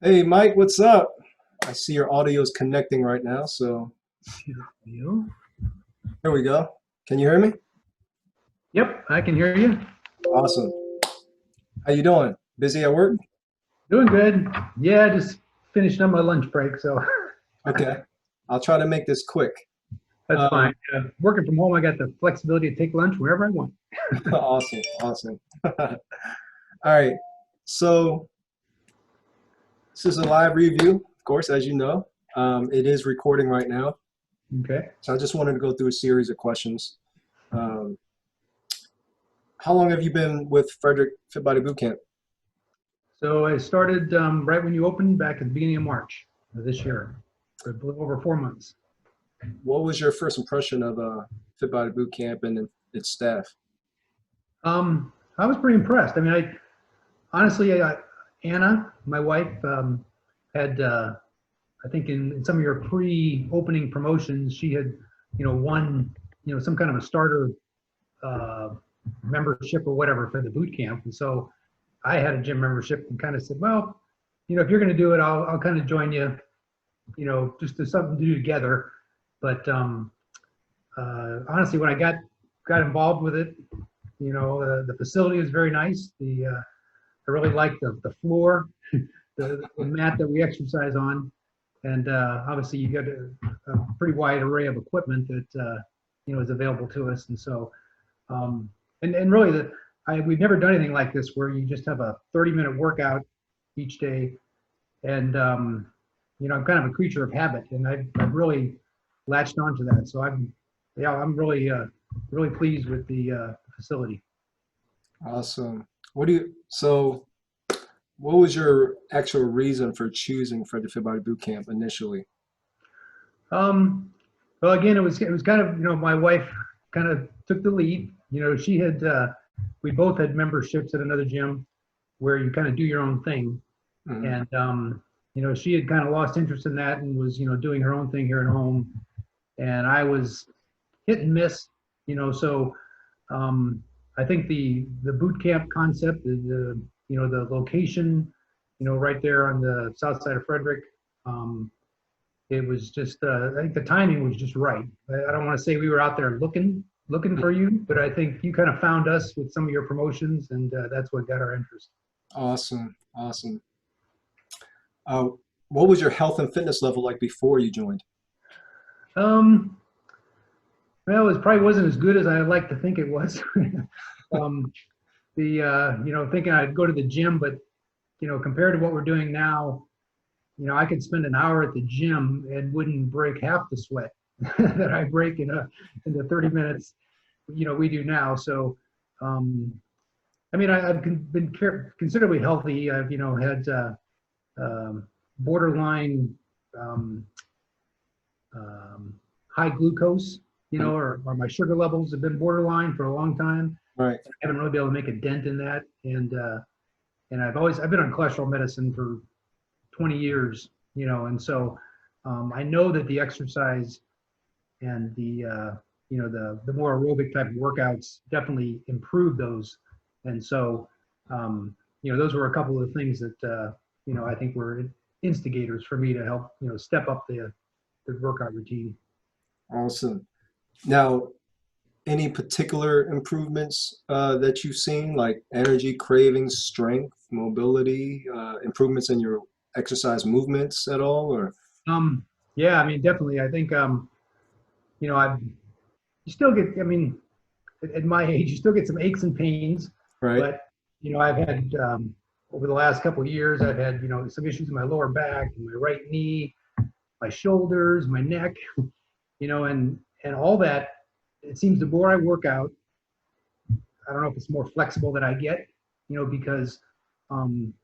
Hey Mike, what's up? I see your audio is connecting right now, so You? here we go. Can you hear me? Yep, I can hear you. Awesome. How you doing? Busy at work? Doing good. Yeah, just finished up my lunch break, so Okay. I'll try to make this quick. that's fine. Um, Working from home, I got the flexibility to take lunch wherever I want. awesome, awesome. All right. So this is a live review, of course, as you know. It is recording right now. Okay. So I just wanted to go through a series of questions. Um, how long have you been with Frederick Fit Body Bootcamp? So I started right when you opened back at the beginning of March of this year, for a little over 4 months. What was your first impression of Fit Body Bootcamp and its staff? I was pretty impressed. I mean, I honestly, Anna, my wife, had I think in some of your pre-opening promotions, she had, won, some kind of a starter uh, membership or whatever for the boot camp. And so I had a gym membership and kind of said, well, if you're going to do it, I'll kind of join you, just as something to do together. But honestly, when I got involved with it, the facility was very nice. I really liked the floor, the mat that we exercise on, and obviously you got a pretty wide array of equipment that is available to us. And so um, and really we've never done anything like this where you just have a 30-minute workout each day. And I'm kind of a creature of habit, and I've really latched onto that. So I'm really pleased with the facility. Awesome. So what was your actual reason for choosing Fred the Fit Body Bootcamp initially? Um, well, again, it was kind of, my wife kind of took the lead. She had we both had memberships at another gym where you kind of do your own thing. Mhm. And she had kind of lost interest in that and was doing her own thing here at home, and I was hit and miss. So um, I think the boot camp concept, the location, right there on the south side of Frederick. It was just I think the timing was just right. I don't want to say we were out there looking for you, but I think you kind of found us with some of your promotions, and that's what got our interest. Awesome. Awesome. Uh, what was your health and fitness level like before you joined? Um, well, it probably wasn't as good as I like to think it was. um, thinking I'd go to the gym, but compared to what we're doing now, I could spend an hour at the gym and wouldn't break half the sweat that I break in the 30 minutes we do now. So um, I mean, I've been considerably healthy. I've had borderline um, um, high glucose, Mhm. or my sugar levels have been borderline for a long time. Right. I haven't really been able to make a dent in that, and I've been on cholesterol medicine for 20 years, and so I know that the exercise and the more aerobic type of workouts definitely improve those. And so those were a couple of the things that I think were instigators for me to help step up the workout routine. Awesome. Now, any particular improvements that you've seen, like energy, cravings, strength, mobility, improvements in your exercise movements at all, or Yeah, I mean, definitely. I think I you still get. I mean, at my age, you still get some aches and pains, right? but I've had over the last couple of years, I've had some issues in my lower back, my right knee, my shoulders, my neck, and all that. It seems the more I work out, I don't know if it's more flexible that I get, because um,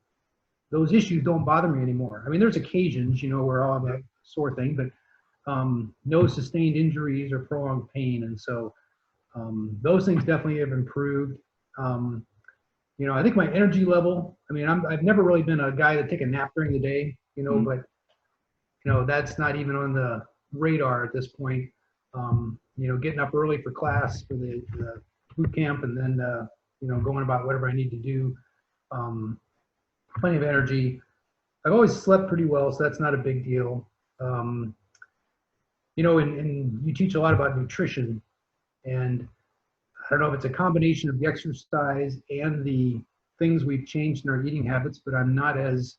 those issues don't bother me anymore. I mean, there's occasions, where I'll have a sore thing, but no sustained injuries or prolonged pain. And so those things definitely have improved. Um, I think my energy level, I mean, I've never really been a guy to take a nap during the day, Mhm. but, that's not even on the radar at this point. Getting up early for class for the boot camp, and then, going about whatever I need to do. Um, Plenty of energy. I've always slept pretty well, so that's not a big deal. Um, and you teach a lot about nutrition, and I don't know if it's a combination of the exercise and the things we've changed in our eating habits, but I'm not as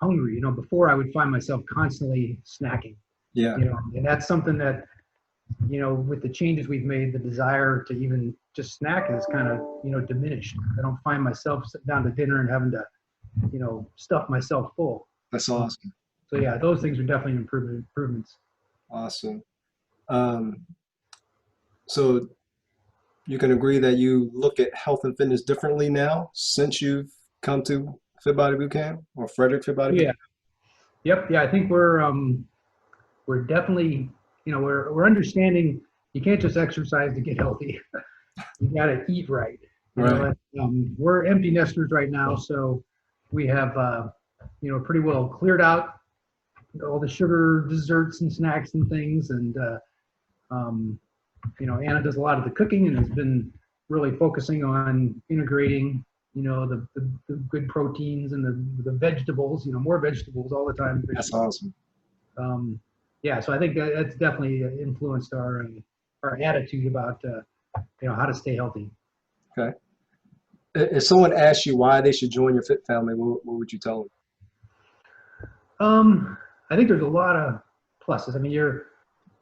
hungry. Before I would find myself constantly snacking, Yeah, and that's something that, with the changes we've made, the desire to even just snack is kind of, diminished. I don't find myself sitting down to dinner and having to, stuff myself full. that's awesome. So yeah, those things are definitely improvements. Awesome. Um, so you can agree that you look at health and fitness differently now since you've come to Fit Body Bootcamp or Frederick Fit Body Bootcamp? Yeah. Yep. Yeah. I think we're definitely, we're understanding you can't just exercise to get healthy. You got to eat right. Right. We're empty nesters right now, so we have, pretty well cleared out all the sugar desserts and snacks and things. And, Anna does a lot of the cooking and has been really focusing on integrating, the good proteins and the vegetables, more vegetables all the time. That's awesome. Yeah, so I think that's definitely influenced our attitude about, how to stay healthy. Okay. If someone asks you why they should join your fit family, what would you tell them? I think there's a lot of pluses. I mean, you're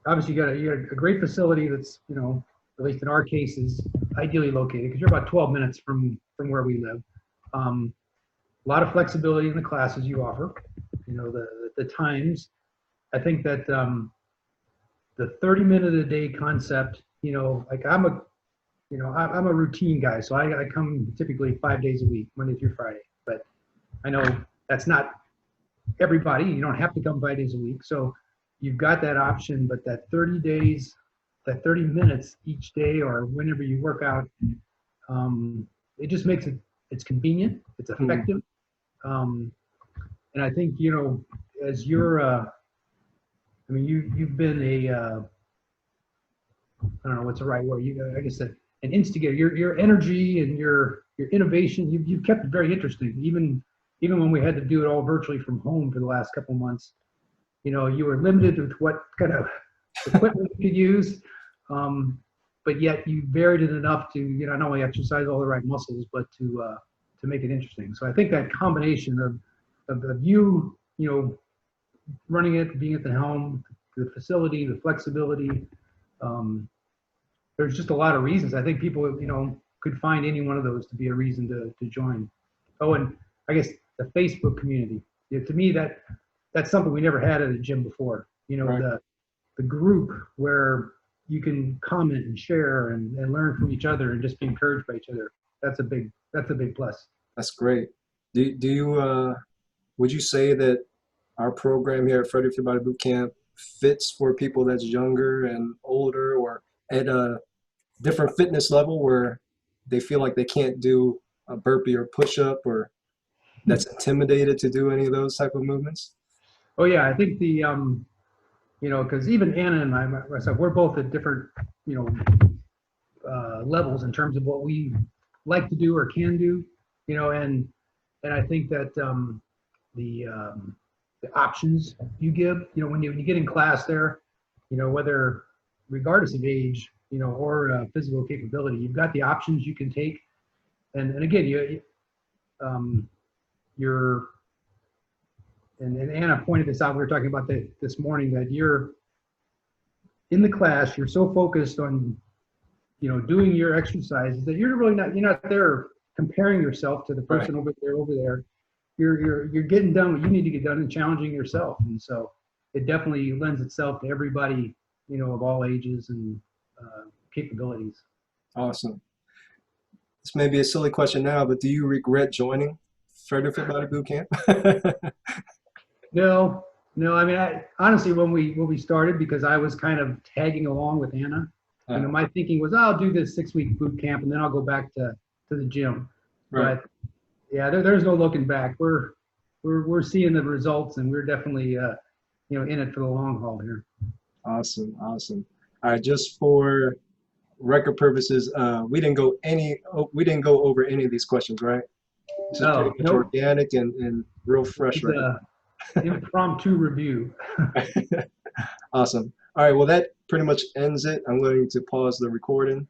obviously you got a great facility that's, at least in our case, is ideally located because you're about 12 minutes from where we live. A lot of flexibility in the classes you offer. The times. I think that the 30-minute a day concept. Like I'm a routine guy, so I come typically 5 days a week, Monday through Friday. But I know that's not everybody. You don't have to come 5 days a week. So you've got that option, but that 30 days, that 30 minutes each day or whenever you work out, it just makes it's convenient, it's effective. And I think, as you're, you've been I don't know what's the right word. I guess an instigator. Your energy and your innovation. You've kept it very interesting. Even when we had to do it all virtually from home for the last couple of months, you were limited with what kind of equipment you could use, but yet you varied it enough to not only exercise all the right muscles, but to make it interesting. So I think that combination of you running it, being at the helm, the facility, the flexibility. There's just a lot of reasons. I think people, could find any one of those to be a reason to join. Oh, and I guess the Facebook community. To me, that's something we never had at a gym before. Right. The group where you can comment and share and learn from each other and just be encouraged by each other. That's a big plus. That's great. Do you would you say that our program here at Frederick Fit Body Bootcamp fits for people that's younger and older or at a different fitness level where they feel like they can't do a burpee or push up or that's intimidated to do any of those type of movements? Oh yeah, I think because even Anna and myself, we're both at different, levels in terms of what we like to do or can do, and I think that the options you give, when you get in class there, whether regardless of age, or physical capability, you've got the options you can take, and again, you're and Anna pointed this out. We were talking about this morning that you're in the class. You're so focused on, doing your exercises that you're not there comparing yourself to the person over there. You're getting done what you need to get done and challenging yourself. And so it definitely lends itself to everybody, of all ages and capabilities. Awesome. This may be a silly question now, but do you regret joining Frederick Fit Body Bootcamp? No. I mean, honestly, when we started, because I was kind of tagging along with Anna, my thinking was, I'll do this 6-week boot camp and then I'll go back to the gym. Right. But yeah, there's no looking back. We're seeing the results, and we're definitely in it for the long haul here. Awesome. All right, just for record purposes, we didn't go over any of these questions, right? This is pretty No, much nope. organic and real fresh It's right a impromptu review. now. Awesome. All right, well, that pretty much ends it. I'm going to pause the recording.